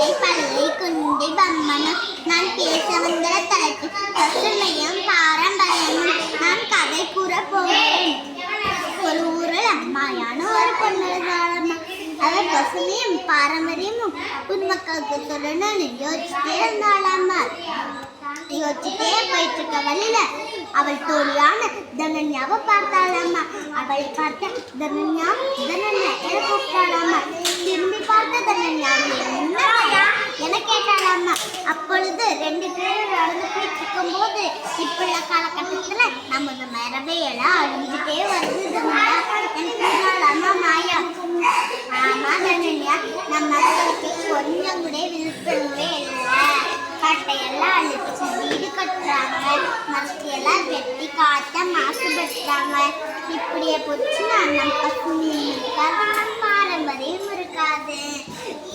கொண்டை பல்லை குண்டை பம்மனம் நான் பேச வந்த தலைப்பு பசுமையும் பாரம்பரியமும் நான் கதை கூற போகிறேன். ஒரு ஊரில் அம்மாயான ஒரு பொண்ணு அவர் பசுமையும் பாரம்பரியமும் உன் மக்களுக்கு சொல்லணும்னு யோசிச்சுட்டே இருந்தாளாம்மா. யோசிச்சுட்டே போயிட்டு இருக்க வழியில அவள் தோழியான தனன்யாவை பார்த்தாளாம்மா. அவளை பார்த்த தனன்யா தனன்யா என கூப்பிட்டாளாம்மா. திரும்பி பார்த்த தனன்யா என கேட்டாளாம்மா. அப்பொழுது ரெண்டு பேரும் நடந்து போயிட்டு இருக்கும் போது இப்பள்ள காலகட்டத்துல நமது மரபையெல்லாம் அழிஞ்சுட்டே வருது தனன்யா மாயா. ஆமா தனன்யா, நம்ம மக்களுக்கு கொஞ்சம் கூட விழிப்புணர்வே இல்லை. கட்டையெல்லாம் அழிச்சு வீடு கட்டுறாங்க, மரத்தையெல்லாம் வெட்டி காத்த மாசுபடுத்துறாங்க. இப்படியே போச்சுன்னா நம்ம பசுமையும் இருக்காது,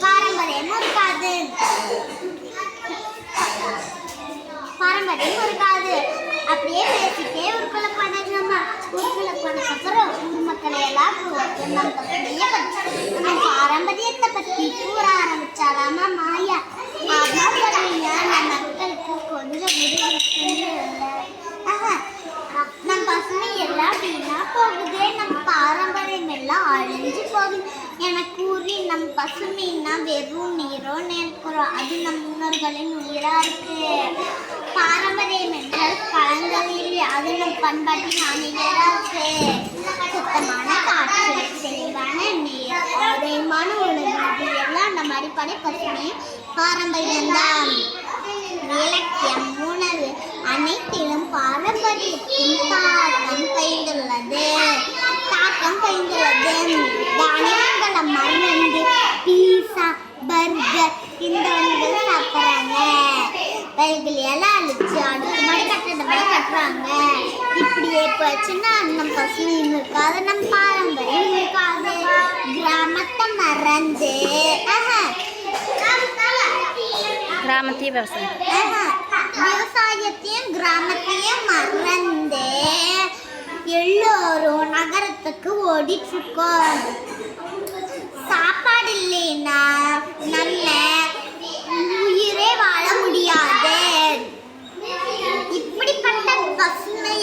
பாரம்பரியமும் இருக்காது. அப்படியே பேசிட்டே ஊருக்குள்ள போனாங்கம்மா. ஊருக்குள்ள போனதுக்கப்புறம் ஊர் மக்களை எல்லாம் நம்ம பசுமையை பற்றி நம்ம பாரம்பரியத்தை பற்றி கூற ஆரம்பிச்சாலாமா மாயா. ஆமா சொல்றீங்க, நம்ம மக்களுக்கு கொஞ்சம் நம்ம பசுமை எல்லாம் வீணா போகுது, நம்ம பாரம்பரியம் எல்லாம் அழிஞ்சு போகுது என கூறி நம் பசுமைன்னா வெறும் நீரோ நினைக்கிறோம். அது நம் முன்னோர்களின் உயிரா இருக்கு. பாரம்பரியம் என்றால் பழங்களில் அது நம் பண்பாட்டின் அணிகரா இருக்கு. சுத்தமான காற்று, தெளிவான நீர், ஆரோக்கியமான உணவு, இது எல்லாம் நம்ம அடிப்படை பசுமையும் பாரம்பரியம்தான். இலக்கியம், உணவு அனைத்திலும் பாரம்பரியத்தின் தாக்கம் பயந்துள்ளது. தானியங்களை மறந்து பீஸா, பர்கர் இந்த உணவுகள் சாப்பிட்றாங்க. வயல்கள் எல்லாம் அழிச்சு அடுத்த மாதிரி கட்டுறது போல கட்டுறாங்க. இப்படியே போச்சுன்னா நம் பசுமையும் இருக்காது, நம் பாரம்பரியம் இருக்காது. கிராமத்தை மறந்து விவசாயத்தையும் கிராமத்தையும் மறந்து எல்லோரும் நகரத்துக்கு ஓடிட்டு இருக்கோம். சாப்பாடு இல்லைன்னா நல்ல உயிரே வாழ முடியாது. இப்படிப்பட்ட பசுமை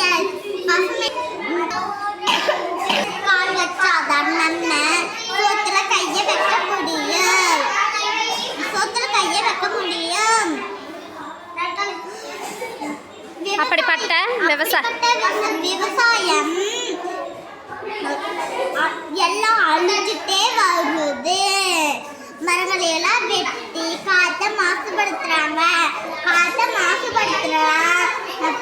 கால் வச்சாதான் நம்ம சோத்துல கையை வைக்க முடியும். அப்படிப்பட்ட விவசாயம் எல்லாம் அழிஞ்சுட்டே வருது. மரங்களை எல்லாம் வெட்டி காற்றை மாசுபடுத்துறாங்க.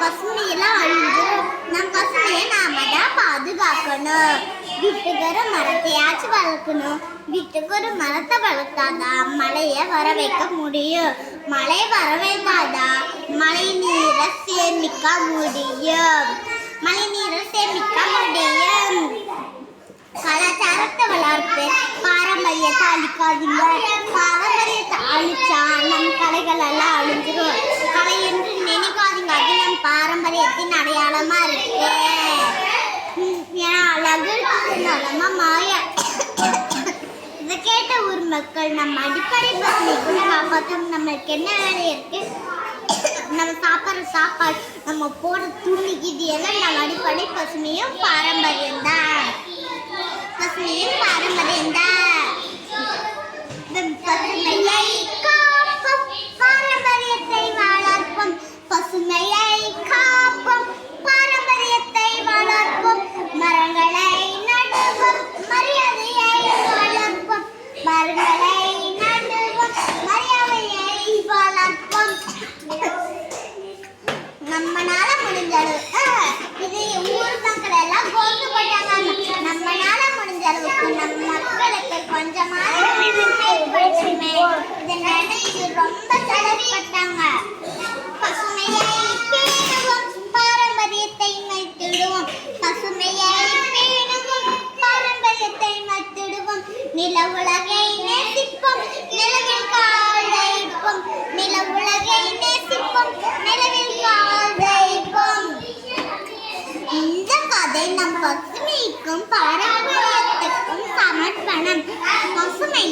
பசுமையெல்லாம் அழிஞ்சிடும். நம் பசுமையை நாம தான் பாதுகாக்கணும். வீட்டுக்கு ஒரு மரத்தையாச்சும் வளர்க்கணும். வீட்டுக்கு ஒரு மரத்தை வளர்த்தாதான் மழையை வர வைக்க முடியும். மழை வர வைத்தாதான் மழை நீரை சேமிக்க முடியும். கலாச்சாரத்தை வளர்த்து பாரம்பரியத்தை அழிக்காதீங்க. பாரம்பரியத்தை அழிச்சா நம் கலைகள் எல்லாம் அழிஞ்சிடும். கலை என்று நினைக்காதீங்க, அது நம் பாரம்பரியத்தின் அடையாளமா இருக்கு. அழகு நலமா மாயா. இதை கேட்ட ஊர் மக்கள் நம்ம அடிப்படை பசுமைக்குள்ள காப்பாற்றும். நம்மளுக்கு என்ன வேலை இருக்கு? நம்ம சாப்பிட்ற சாப்பாடு, நம்ம போட துணி, இது எல்லாம் நம்ம அடிப்படை பசுமையும் பாரம்பரியம் தான். பசுமையை காப்போம், பாரம்பரியத்தை வளர்ப்போம். பசுமையை காப்போம், பாரம்பரியத்தை வளர்ப்போம். மரங்களை நடுவோம், மரியாதையை வளர்ப்போம். நம்மனால முடிஞ்சளவு இது ஊர் மக்கள் எல்லாம் கோர்த்து போட்டாங்க. நம்மனால முடிஞ்ச அளவுக்கு நம் மக்களுக்கு கொஞ்சமாக இதை நினைச்சு ரொம்ப சிரமப்பட்டாங்க. பசுமையை பேணுவோம், பாரம்பரியத்தை வைத்திடுவோம். நில உலகை நேசிப்போம், நிலவில் கால் வைப்போம். இந்த கதை நம் பசுமைக்கும் பாரம்பரியத்துக்கும் சமர்ப்பணம். பசுமை